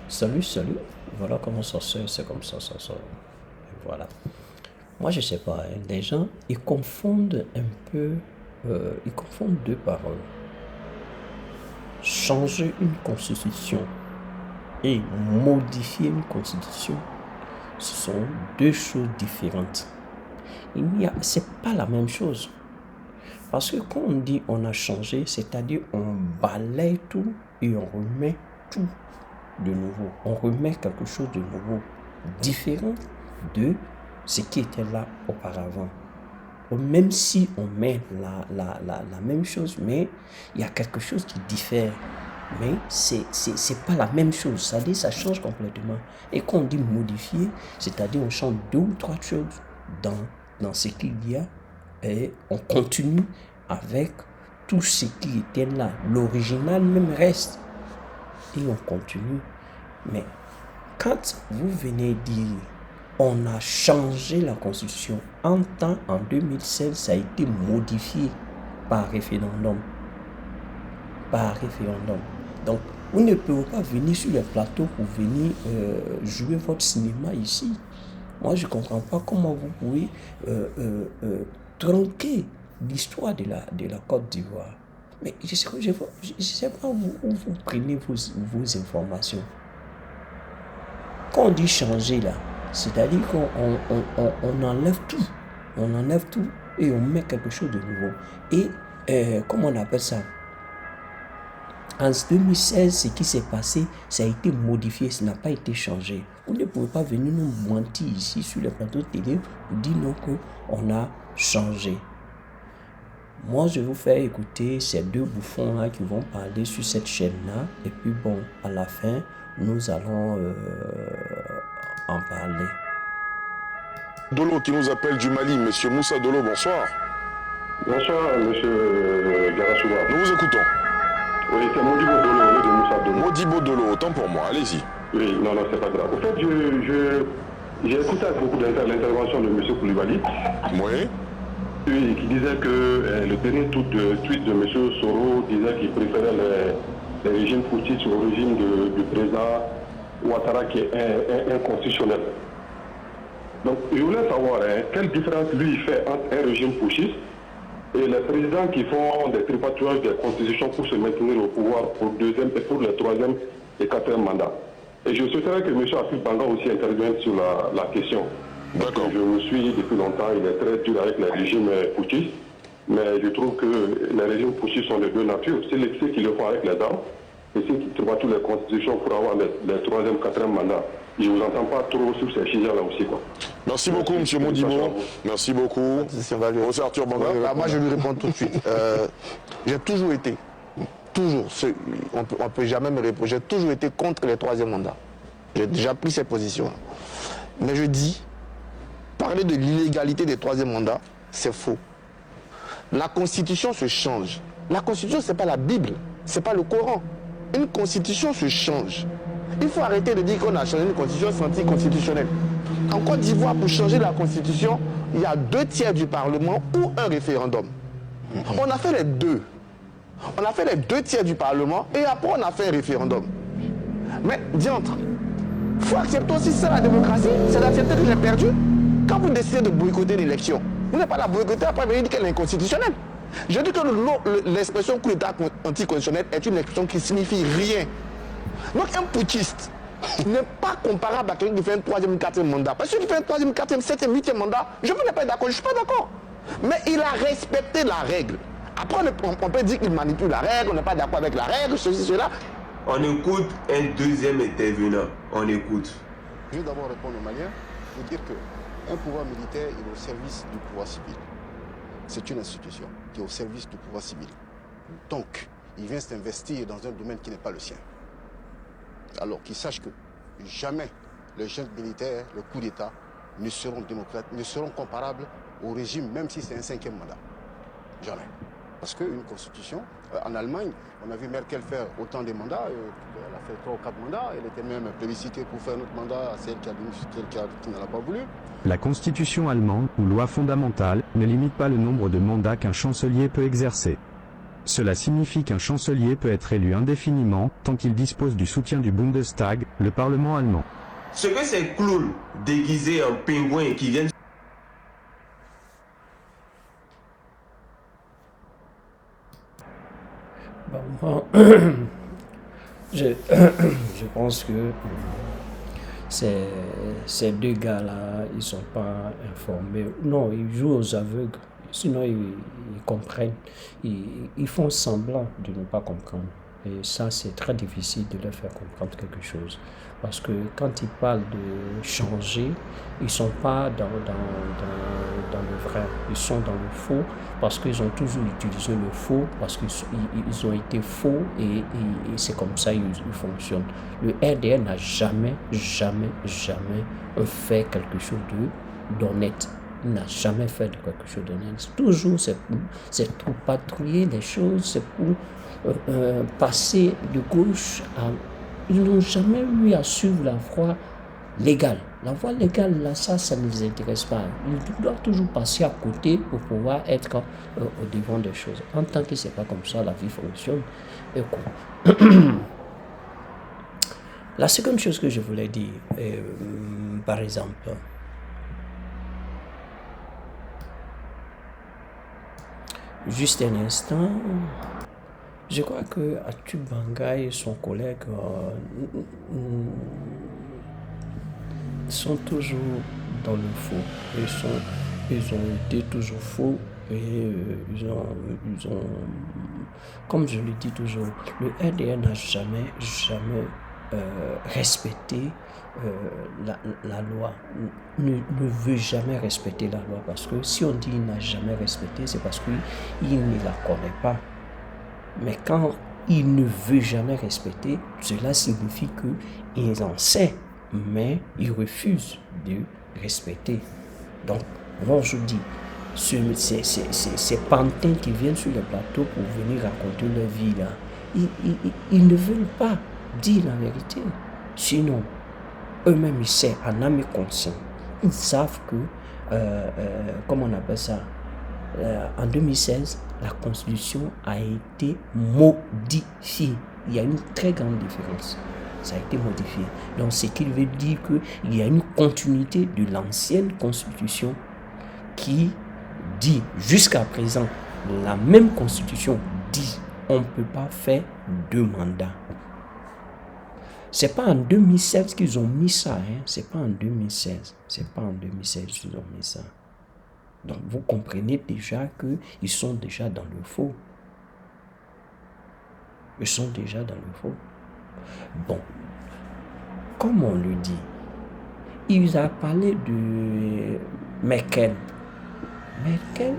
Salut, salut. Voilà comment ça se c'est comme ça se. Et voilà. Moi, je sais pas, hein, les gens, ils confondent un peu, ils confondent deux paroles. Changer une constitution et modifier une constitution, ce sont deux choses différentes. C'est pas la même chose. Parce que quand on dit on a changé, c'est-à-dire on balaye tout et on remet tout de nouveau. On remet quelque chose de nouveau, différent de ce qui était là auparavant. Même si on met la même chose, mais il y a quelque chose qui diffère. Mais c'est pas la même chose. C'est-à-dire ça change complètement. Et quand on dit modifier, c'est-à-dire on change deux ou trois choses dans ce qu'il y a et on continue avec tout ce qui était là. L'original même reste et on continue. Mais quand vous venez dire on a changé la constitution en 2016, ça a été modifié par référendum. Par référendum. Donc, vous ne pouvez pas venir sur le plateau pour venir jouer votre cinéma ici. Moi, je ne comprends pas comment vous pouvez tronquer l'histoire de la Côte d'Ivoire. Mais je ne sais pas où vous prenez vos informations. Quand on dit changer là, c'est-à-dire qu'on enlève tout. On enlève tout et on met quelque chose de nouveau. Et comment on appelle ça? En 2016, ce qui s'est passé, ça a été modifié, ça n'a pas été changé. Vous ne pouvez pas venir nous mentir ici sur le plateau de télé pour dire non qu'on a changé. Moi, je vais vous faire écouter ces deux bouffons-là qui vont parler sur cette chaîne-là. Et puis bon, à la fin, nous allons en parler. Dolo qui nous appelle du Mali, monsieur Moussa Dolo, bonsoir. Bonsoir, monsieur Garasouba. Nous vous écoutons. Oui, c'est Modibo Dolo, au lieu de Moussa Dolo. Modibo Dolo, autant pour moi, allez-y. Oui, non, c'est pas grave. En fait, j'ai écouté avec beaucoup l'intervention de monsieur Koulibaly. Oui. Oui, qui disait que le dernier tweet de monsieur Soro disait qu'il préférait les régimes putschistes au régime du président Ouattara qui est inconstitutionnel. Donc, je voulais savoir quelle différence lui fait entre un régime putschiste et les présidents qui font des tripatouages des constitutions pour se maintenir au pouvoir pour le troisième et quatrième mandat. Et je souhaiterais que M. Afif Banga aussi intervienne sur la question. D'accord. Je vous suis depuis longtemps, il est très dur avec les régimes putschistes, mais je trouve que les régimes putschistes sont de deux natures. C'est ceux qui le font avec les armes et ceux qui trouvent toutes les constitutions pour avoir les troisième, quatrième mandats. Je ne vous entends pas trop sur ces sujets-là aussi, quoi. Merci beaucoup, M. Modibo. Merci beaucoup. José Arthur Banga. Moi, je lui réponds tout de suite. J'ai toujours été, on ne peut jamais me reprocher, j'ai toujours été contre les troisième mandats. J'ai déjà pris cette position. Mais je dis, parler de l'illégalité des troisième mandats, c'est faux. La constitution se change. La constitution, ce n'est pas la Bible, ce n'est pas le Coran. Une constitution se change. Il faut arrêter de dire qu'on a changé une constitution, c'est anticonstitutionnel. En Côte d'Ivoire, pour changer la constitution, il y a 2/3 du Parlement ou un référendum. On a fait les deux. On a fait les 2/3 du Parlement et après on a fait un référendum. Mais diantre, il faut accepter aussi ça, la démocratie, c'est d'accepter que j'ai perdu. Quand vous décidez de boycotter l'élection, vous n'êtes pas la boycotter après venir dire qu'elle est inconstitutionnelle. Je dis que l'expression coup d'État anticonstitutionnel est une expression qui signifie rien. Donc un putschiste n'est pas comparable à quelqu'un qui fait un troisième, quatrième mandat. Parce que celui qui fait un troisième, quatrième, septième, huitième mandat, je ne peux pas être d'accord, je ne suis pas d'accord. Mais il a respecté la règle. Après, on peut dire qu'il manipule la règle, on n'est pas d'accord avec la règle, ceci, cela. On écoute un deuxième intervenant. On écoute. Je vais d'abord répondre aux Maliens pour dire qu'un pouvoir militaire est au service du pouvoir civil. C'est une institution qui est au service du pouvoir civil. Donc, il vient s'investir dans un domaine qui n'est pas le sien. Alors qu'ils sachent que jamais les jeunes militaires, le coup d'État, ne seront démocrates, ne seront comparables au régime, même si c'est un cinquième mandat. Jamais. Parce qu'une constitution, en Allemagne, on a vu Merkel faire autant de mandats, elle a fait 3 ou 4 mandats, elle était même plébiscitée pour faire un autre mandat, celle qui n'en a pas voulu. La constitution allemande, ou loi fondamentale, ne limite pas le nombre de mandats qu'un chancelier peut exercer. Cela signifie qu'un chancelier peut être élu indéfiniment, tant qu'il dispose du soutien du Bundestag, le Parlement allemand. Ce que ces clowns déguisés en pingouins qui viennent Bon, moi, je pense que ces deux gars-là, ils sont pas informés. Non, ils jouent aux aveugles. Sinon, ils comprennent. Ils font semblant de ne pas comprendre. Et ça, c'est très difficile de leur faire comprendre quelque chose. Parce que quand ils parlent de changer, ils ne sont pas dans le vrai. Ils sont dans le faux parce qu'ils ont toujours utilisé le faux, parce qu'ils ont été faux et c'est comme ça qu'ils fonctionnent. Le RDR n'a jamais fait quelque chose d'honnête. Il n'a jamais fait de quelque chose d'honnête. Toujours, c'est pour patrouiller les choses, c'est pour passer de gauche à... Ils n'ont jamais eu à suivre la voie légale. La voie légale, là, ça ne les intéresse pas. Ils doivent toujours passer à côté pour pouvoir être au devant des choses. En tant que c'est pas comme ça, la vie fonctionne. Et quoi. La seconde chose que je voulais dire, par exemple, juste un instant, je crois que Atu Bangaï et son collègue sont toujours dans le faux. Ils ont été toujours faux et ils ont, comme je le dis toujours, le RDR n'a jamais respecté la loi, ne veut jamais respecter la loi, parce que si on dit qu'il n'a jamais respecté, c'est parce qu'il ne la connaît pas. Mais quand il ne veut jamais respecter, cela signifie qu'il en sait, mais il refuse de respecter. Donc, moi je dis, ces pantins qui viennent sur le plateau pour venir raconter leur vie là, ils ne veulent pas dire la vérité. Sinon, eux-mêmes, ils savent, en âme et conscience, ils savent que, comment on appelle ça, en 2016, la Constitution a été modifiée. Il y a une très grande différence. Ça a été modifié. Donc, ce qui veut dire qu'il y a une continuité de l'ancienne Constitution qui dit, jusqu'à présent, la même Constitution dit on ne peut pas faire 2 mandats. C'est pas en 2016 qu'ils ont mis ça, hein. C'est pas en 2016. C'est pas en 2016 qu'ils ont mis ça. Donc, vous comprenez déjà qu'ils sont déjà dans le faux. Ils sont déjà dans le faux. Bon, comme on le dit, il a parlé de Merkel. Merkel,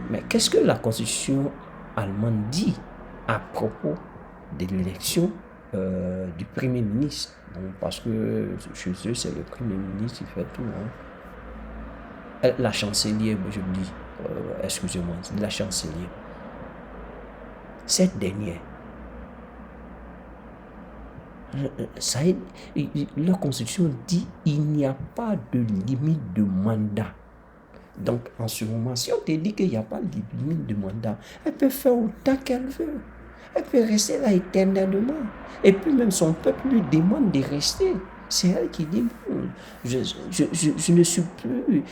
mais qu'est-ce que la Constitution allemande dit à propos de l'élection du Premier ministre? Bon, parce que chez eux, c'est le Premier ministre qui fait tout, hein. La chancelière, je me dis, excusez-moi, la chancelière. Cette dernière, leur constitution dit il n'y a pas de limite de mandat. Donc, en ce moment, si on te dit qu'il n'y a pas de limite de mandat, elle peut faire autant qu'elle veut. Elle peut rester là éternellement. Et puis même son peuple lui demande de rester. C'est elle qui dit, je ne suis plus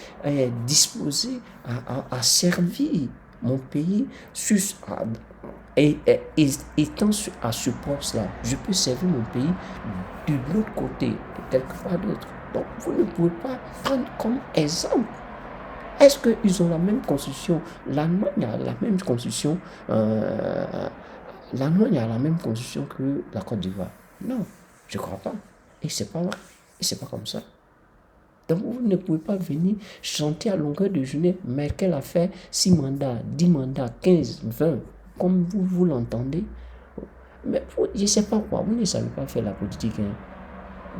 disposé à servir mon pays étant à ce poste-là. Je peux servir mon pays de l'autre côté, quelque part d'autre. Donc, vous ne pouvez pas prendre comme exemple. Est-ce qu'ils ont la même constitution? L'Allemagne a la même constitution. L'Allemagne a la même constitution que la Côte d'Ivoire. Non, je ne crois pas. Et c'est pas vrai. Et c'est pas comme ça. Donc vous ne pouvez pas venir chanter à longueur de journée. Merkel a fait 6 mandats, 10 mandats, 15, 20, comme vous l'entendez. Mais je ne sais pas quoi. Vous ne savez pas faire la politique, hein.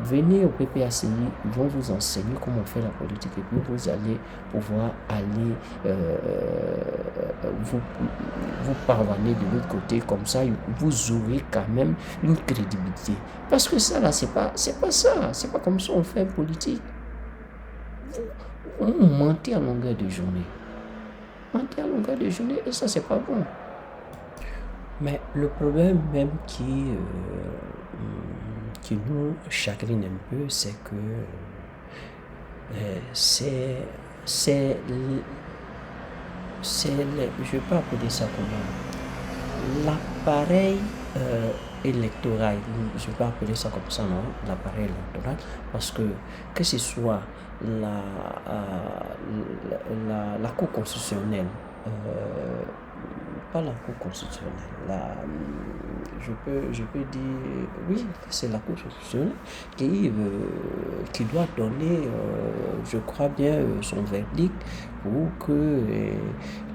Venez au PPACI, ils vont vous enseigner comment on fait la politique et puis vous allez pouvoir aller vous parvenir de l'autre côté, comme ça vous aurez quand même une crédibilité. Parce que ça là, c'est pas ça, c'est pas comme ça on fait politique. On mentit à longueur de journée. Mentir à longueur de journée et ça c'est pas bon. Mais le problème même qui nous chagrine un peu, c'est que c'est, c'est, je ne vais pas appeler ça comment, l'appareil électoral, je ne vais pas appeler ça comme ça, non, l'appareil électoral, parce que ce soit la Cour constitutionnelle, pas la Cour constitutionnelle, je peux dire, oui, c'est la Cour constitutionnelle qui doit donner, je crois bien, son verdict pour que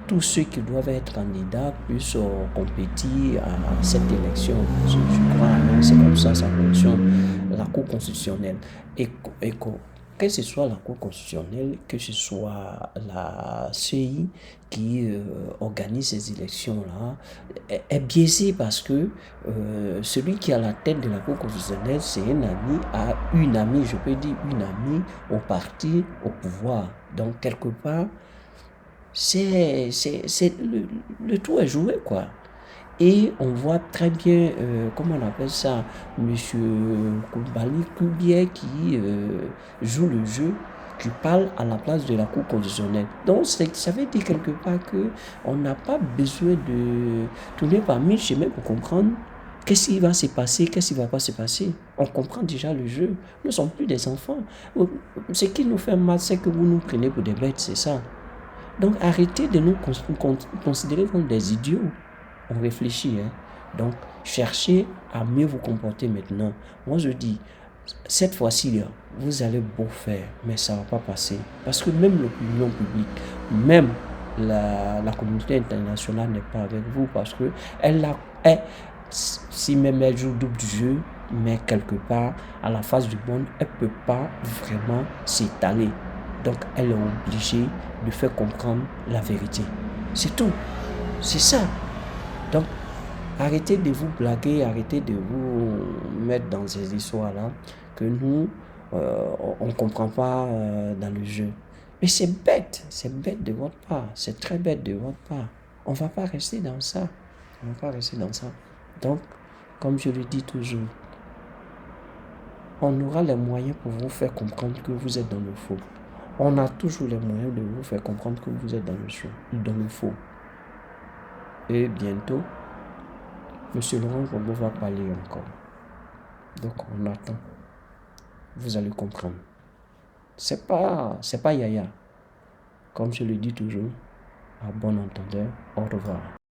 tous ceux qui doivent être candidats puissent compétir à cette élection. Je crois, hein, c'est comme ça fonctionne, la Cour constitutionnelle. Et que ce soit la Cour constitutionnelle, que ce soit la CI qui organise ces élections-là, est biaisé parce que celui qui est à la tête de la Cour constitutionnelle, c'est un ami à une amie, je peux dire une amie au parti, au pouvoir. Donc, quelque part, le tout est joué, quoi. Et on voit très bien, comment on appelle ça, Monsieur Koulibaly Kubier qui joue le jeu, qui parle à la place de la Cour constitutionnelle. Donc, ça veut dire quelque part qu'on n'a pas besoin de tourner par mille chemins pour comprendre qu'est-ce qui va se passer, qu'est-ce qui ne va pas se passer. On comprend déjà le jeu. Nous ne sommes plus des enfants. Ce qui nous fait mal, c'est que vous nous prenez pour des bêtes, c'est ça. Donc, arrêtez de nous considérer comme des idiots. On réfléchit, hein. Donc, cherchez à mieux vous comporter maintenant. Moi, je dis, cette fois-ci, vous allez beau faire, mais ça ne va pas passer. Parce que même l'opinion publique, même la communauté internationale n'est pas avec vous parce que si même elle joue double jeu, mais quelque part, à la face du monde, elle ne peut pas vraiment s'étaler. Donc, elle est obligée de faire comprendre la vérité. C'est tout. C'est ça. Donc, arrêtez de vous blaguer, arrêtez de vous mettre dans ces histoires-là que nous, on ne comprend pas dans le jeu. Mais c'est bête de votre part, c'est très bête de votre part. On ne va pas rester dans ça. On ne va pas rester dans ça. Donc, comme je le dis toujours, on aura les moyens pour vous faire comprendre que vous êtes dans le faux. On a toujours les moyens de vous faire comprendre que vous êtes dans le faux. Et bientôt, M. Laurent Gbagbo va parler encore. Donc on attend. Vous allez comprendre. C'est pas Yaya. Comme je le dis toujours, à bon entendeur, au revoir.